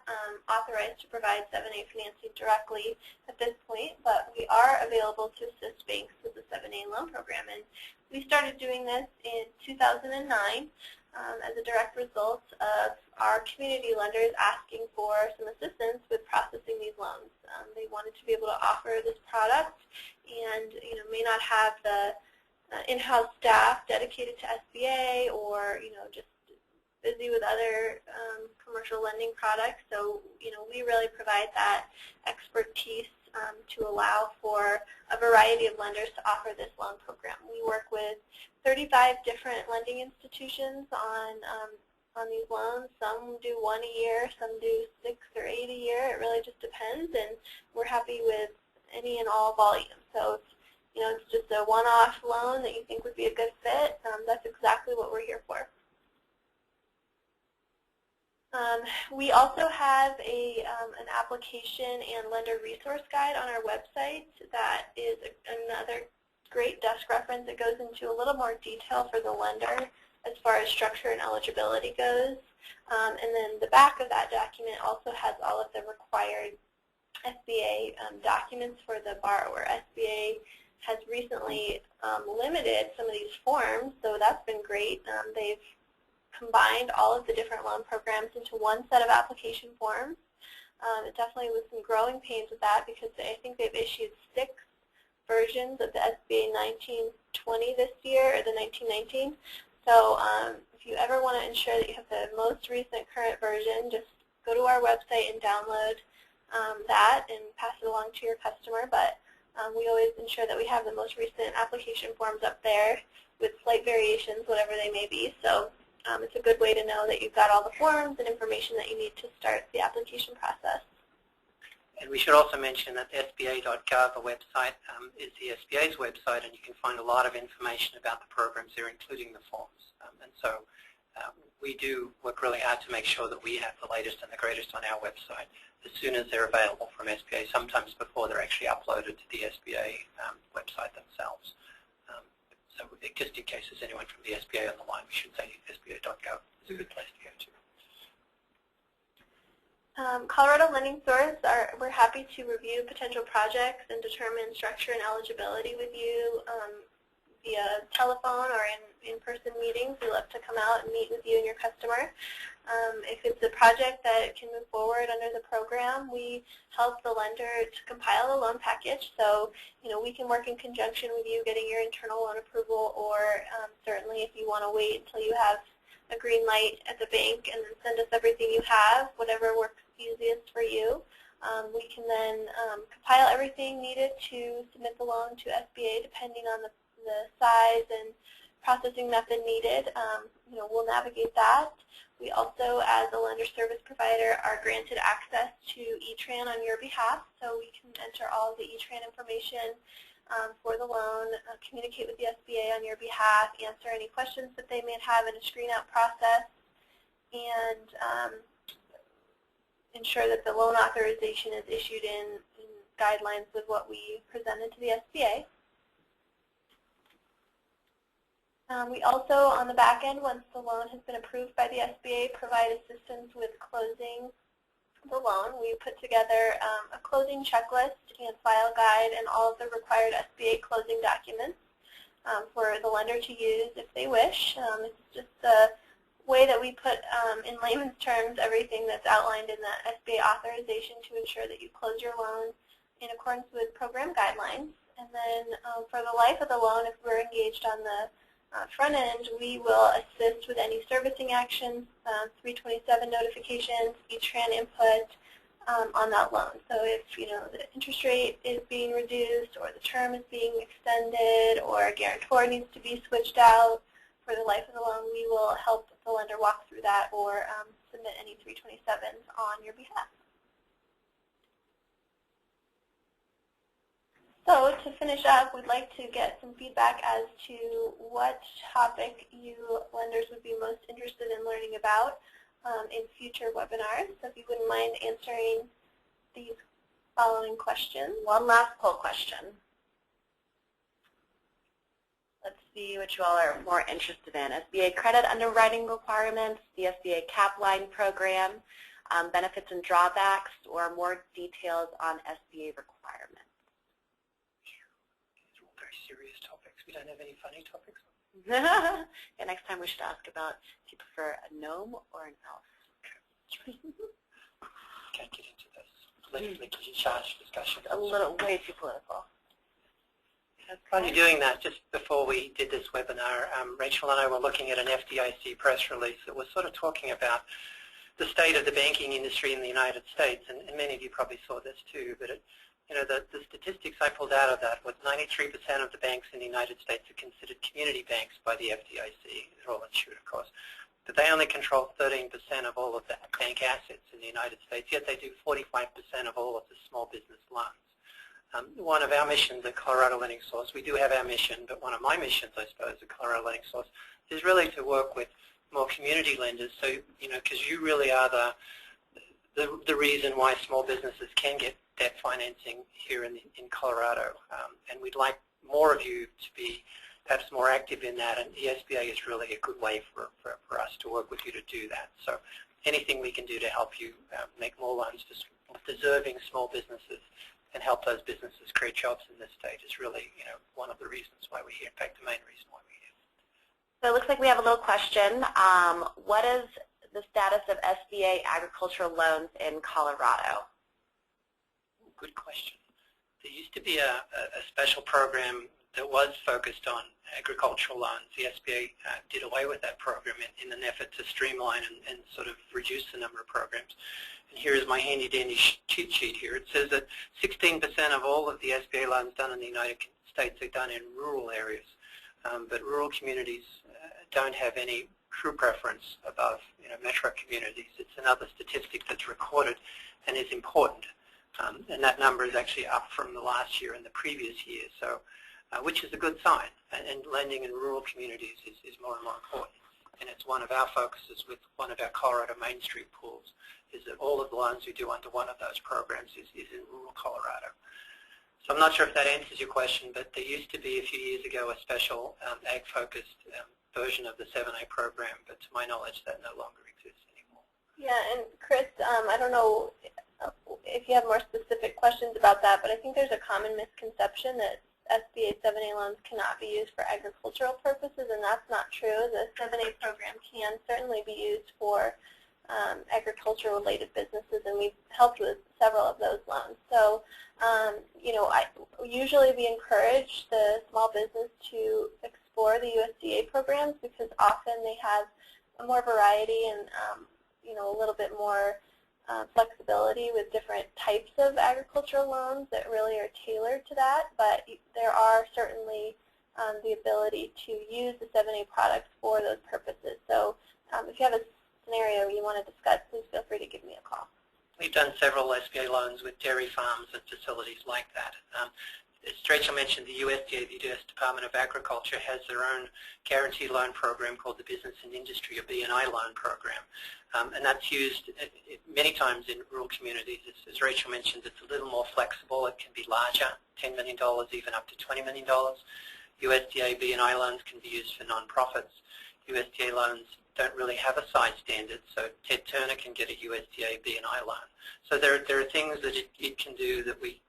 authorized to provide 7A financing directly at this point, but we are available to assist banks with the 7A loan program. And we started doing this in 2009 as a direct result of our community lenders asking for some assistance with processing these loans. They wanted to be able to offer this product and may not have the in-house staff dedicated to SBA, or just busy with other commercial lending products. So we really provide that expertise to allow for a variety of lenders to offer this loan program. We work with 35 different lending institutions on these loans. Some do 1 a year, some do 6 or 8 a year. It really just depends, and we're happy with any and all volume. So if it's just a one-off loan that you think would be a good fit, that's exactly what we're here for. We also have an application and lender resource guide on our website that is another great desk reference. It goes into a little more detail for the lender as far as structure and eligibility goes. And then the back of that document also has all of the required SBA documents for the borrower. SBA has recently limited some of these forms, so that's been great. They've combined all of the different loan programs into one set of application forms. It definitely was some growing pains with that because I think they've issued 6 versions of the SBA 1920 this year, or the 1919. So if you ever want to ensure that you have the most recent current version, just go to our website and download that and pass it along to your customer. But we always ensure that we have the most recent application forms up there with slight variations, whatever they may be. So it's a good way to know that you've got all the forms and information that you need to start the application process. And we should also mention that SBA.gov, a website, is the SBA's website, and you can find a lot of information about the programs there, including the forms. And so we do work really hard to make sure that we have the latest and the greatest on our website as soon as they're available from SBA, sometimes before they're actually uploaded to the SBA website themselves. So just in case there's anyone from the SBA on the line, we should say SBA.gov is a good place to go to. Colorado Lending Source, we're happy to review potential projects and determine structure and eligibility with you via telephone or in-person meetings. We love to come out and meet with you and your customer. If it's a project that can move forward under the program, we help the lender to compile a loan package. So, we can work in conjunction with you getting your internal loan approval, or certainly if you want to wait until you have a green light at the bank and then send us everything you have, whatever works easiest for you. We can then compile everything needed to submit the loan to SBA depending on the size and processing method needed. We'll navigate that. We also, as a lender service provider, are granted access to E-Tran on your behalf, so we can enter all of the E-Tran information for the loan, communicate with the SBA on your behalf, answer any questions that they may have in a screen-out process, and ensure that the loan authorization is issued in guidelines with what we presented to the SBA. We also, on the back end, once the loan has been approved by the SBA, provide assistance with closing the loan. We put together a closing checklist and file guide and all of the required SBA closing documents for the lender to use if they wish. It's just a way that we put in layman's terms everything that's outlined in the SBA authorization to ensure that you close your loan in accordance with program guidelines. And then for the life of the loan, if we're engaged on the front end, we will assist with any servicing actions, 327 notifications, E-Tran input on that loan. So if the interest rate is being reduced, or the term is being extended, or a guarantor needs to be switched out for the life of the loan, we will help the lender walk through that or submit any 327s on your behalf. So to finish up, we'd like to get some feedback as to what topic you lenders would be most interested in learning about in future webinars. So if you wouldn't mind answering these following questions. One last poll question. Let's see what you all are more interested in. SBA credit underwriting requirements, the SBA cap line program, benefits and drawbacks, or more details on SBA requirements. Serious topics. We don't have any funny topics. Yeah, next time we should ask about if you prefer a gnome or an elf. Okay. Can't get into this politically charged discussion. A little way too political. Okay. While you're doing that, just before we did this webinar, Rachel and I were looking at an FDIC press release that was sort of talking about the state of the banking industry in the United States, and many of you probably saw this too, but the statistics I pulled out of that was 93% of the banks in the United States are considered community banks by the FDIC. They're all insured, of course. But they only control 13% of all of the bank assets in the United States, yet they do 45% of all of the small business loans. One of our missions at Colorado Lending Source, we do have our mission, but one of my missions, I suppose, at Colorado Lending Source is really to work with more community lenders. So, because you really are the reason why small businesses can get debt financing here in Colorado, and we'd like more of you to be perhaps more active in that, and the SBA is really a good way for us to work with you to do that. So anything we can do to help you make more loans to deserving small businesses and help those businesses create jobs in this state is really one of the reasons why we're here. In fact, the main reason why we're here. So it looks like we have a little question. What is the status of SBA agricultural loans in Colorado? Good question. There used to be a special program that was focused on agricultural loans. The SBA did away with that program in an effort to streamline and sort of reduce the number of programs. And here is my handy-dandy cheat sheet here. It says that 16% of all of the SBA loans done in the United States are done in rural areas. But rural communities don't have any true preference above metro communities. It's another statistic that's recorded and is important. And that number is actually up from the last year and the previous year, so which is a good sign. And lending in rural communities is more and more important. And it's one of our focuses with one of our Colorado Main Street pools, is that all of the loans we do under one of those programs is in rural Colorado. So I'm not sure if that answers your question, but there used to be a few years ago a special ag-focused version of the 7A program, but to my knowledge that no longer exists anymore. Yeah, and Chris, I don't know if you have more specific questions about that, but I think there's a common misconception that SBA 7A loans cannot be used for agricultural purposes, and that's not true. The 7A program can certainly be used for agriculture-related businesses, and we've helped with several of those loans. So, usually we encourage the small business to explore the USDA programs because often they have more variety and, a little bit more flexibility with different types of agricultural loans that really are tailored to that, but there are certainly the ability to use the 7A products for those purposes. So if you have a scenario you want to discuss, please feel free to give me a call. We've done several SBA loans with dairy farms and facilities like that. as Rachel mentioned, the USDA, the U.S. Department of Agriculture, has their own guaranteed loan program called the Business and Industry, or BNI loan program. And that's used many times in rural communities. As Rachel mentioned, it's a little more flexible. It can be larger, $10 million, even up to $20 million. USDA BNI loans can be used for nonprofits. USDA loans don't really have a size standard, so Ted Turner can get a USDA BNI loan. So there are things that it can do that we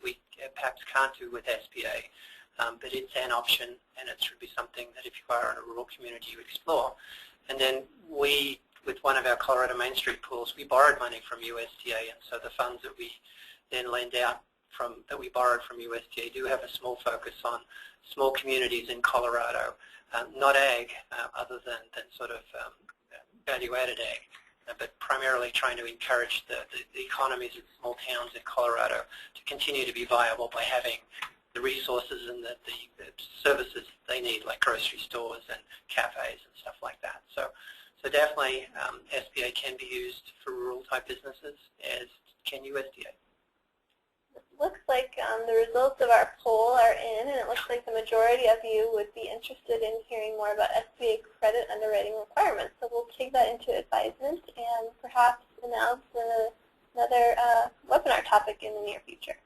perhaps can't do with SBA, but it's an option, and it should be something that if you are in a rural community, you explore. And then we, with one of our Colorado Main Street pools, we borrowed money from USDA, and so the funds that we then lend out that we borrowed from USDA do have a small focus on small communities in Colorado, not ag, other than sort of value-added ag, but primarily trying to encourage the economies of small towns in Colorado to continue to be viable by having the resources and the services they need, like grocery stores and cafes and stuff like that. So definitely SBA can be used for rural-type businesses, as can USDA. It looks like the results of our poll are in, and it looks like the majority of you would be interested in hearing more about SBA credit underwriting requirements. So we'll take that into advisement and perhaps announce another webinar topic in the near future.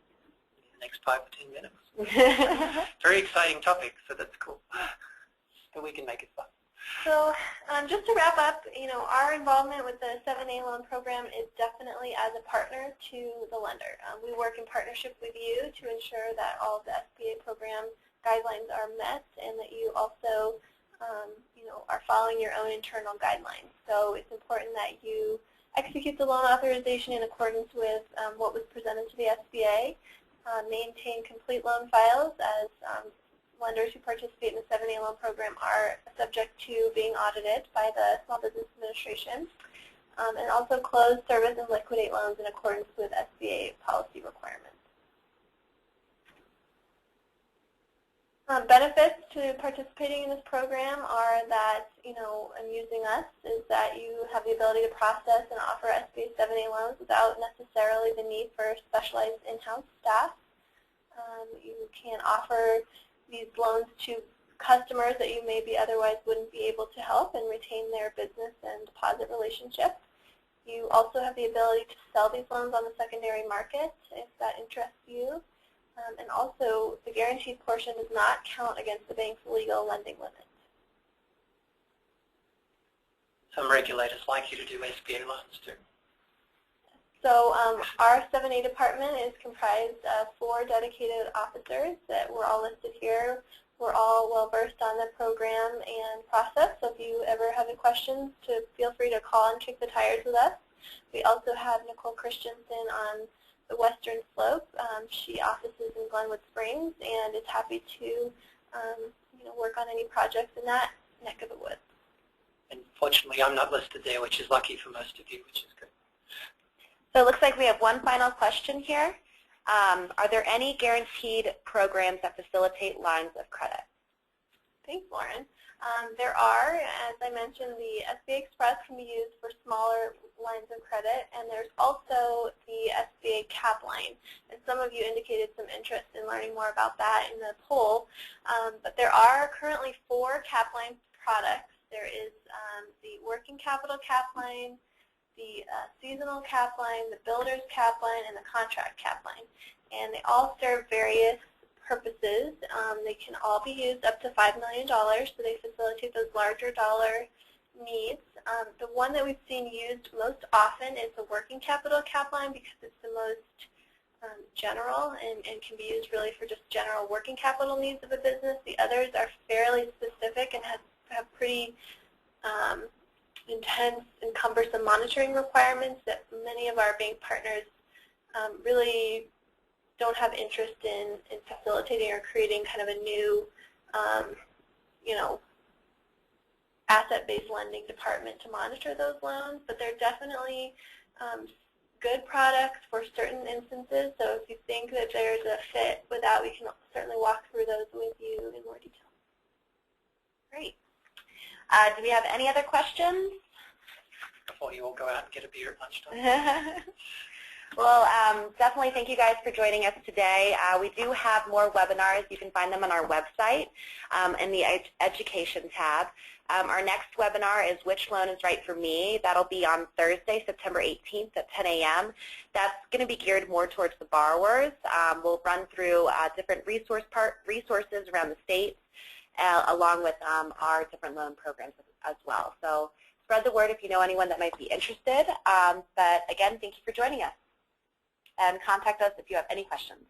Next 5 or 10 minutes. Very exciting topic, so that's cool. But we can make it fun. So just to wrap up, our involvement with the 7A loan program is definitely as a partner to the lender. We work in partnership with you to ensure that all of the SBA program guidelines are met, and that you also are following your own internal guidelines. So it's important that you execute the loan authorization in accordance with what was presented to the SBA, maintain complete loan files, as lenders who participate in the 7A loan program are subject to being audited by the Small Business Administration, and also close, service, and liquidate loans in accordance with SBA policy requirements. Benefits to participating in this program are that, and using us, is that you have the ability to process and offer SBA 7A loans without necessarily the need for specialized in-house staff. You can offer these loans to customers that you maybe otherwise wouldn't be able to help and retain their business and deposit relationship. You also have the ability to sell these loans on the secondary market if that interests you. And also, the guaranteed portion does not count against the bank's legal lending limit. Some regulators like you to do SBA loans too. So our 7A department is comprised of 4 dedicated officers that were all listed here. We're all well-versed on the program and process, so if you ever have any questions, feel free to call and kick the tires with us. We also have Nicole Christensen on the Western Slope. She offices in Glenwood Springs and is happy to work on any projects in that neck of the woods. And fortunately, I'm not listed there, which is lucky for most of you, which is good. So it looks like we have one final question here. Are there any guaranteed programs that facilitate lines of credit? Thanks, Lauren. There are, as I mentioned, the SBA Express can be used for smaller lines of credit, and there's also the SBA Cap line. And some of you indicated some interest in learning more about that in the poll. But there are currently 4 Cap line products. There is the Working Capital Cap line, the Seasonal Cap line, the Builder's Cap line, and the Contract Cap line. And they all serve various purposes. They can all be used up to $5 million, so they facilitate those larger dollar needs. The one that we've seen used most often is the Working Capital Cap line because it's the most general and can be used really for just general working capital needs of a business. The others are fairly specific and have pretty intense and cumbersome monitoring requirements that many of our bank partners really don't have interest in facilitating or creating kind of a new, asset-based lending department to monitor those loans. But they're definitely good products for certain instances. So if you think that there's a fit with that, we can certainly walk through those with you in more detail. Great. Do we have any other questions? Before you all go out and get a beer at lunchtime. Well, definitely thank you guys for joining us today. We do have more webinars. You can find them on our website in the Education tab. Our next webinar is Which Loan is Right for Me? That'll be on Thursday, September 18th at 10 a.m. That's going to be geared more towards the borrowers. We'll run through different resources around the state along with our different loan programs as well. So spread the word if you know anyone that might be interested. But again, thank you for joining us. And contact us if you have any questions.